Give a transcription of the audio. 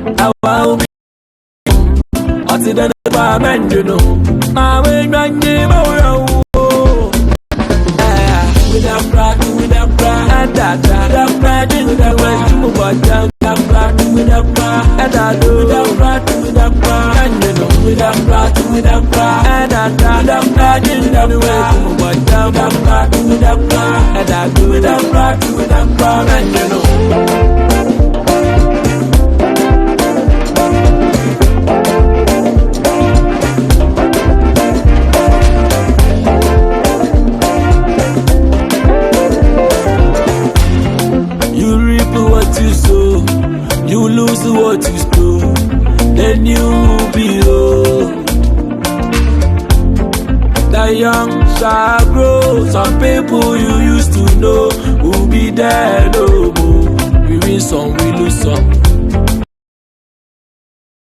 I will be. I see the environment, you know. I will not give away. With a pride, and that, with a pride, with a way to move down. With a pride, and I do. With a pride, and you know. With a pride, and I do. With a pride, in the way to move down. With a pride, and I do. With a pride, and you know. You lose what you stole, then you will be old. The young shall grow. Some people you used to know will be dead no more. We win some, we lose some.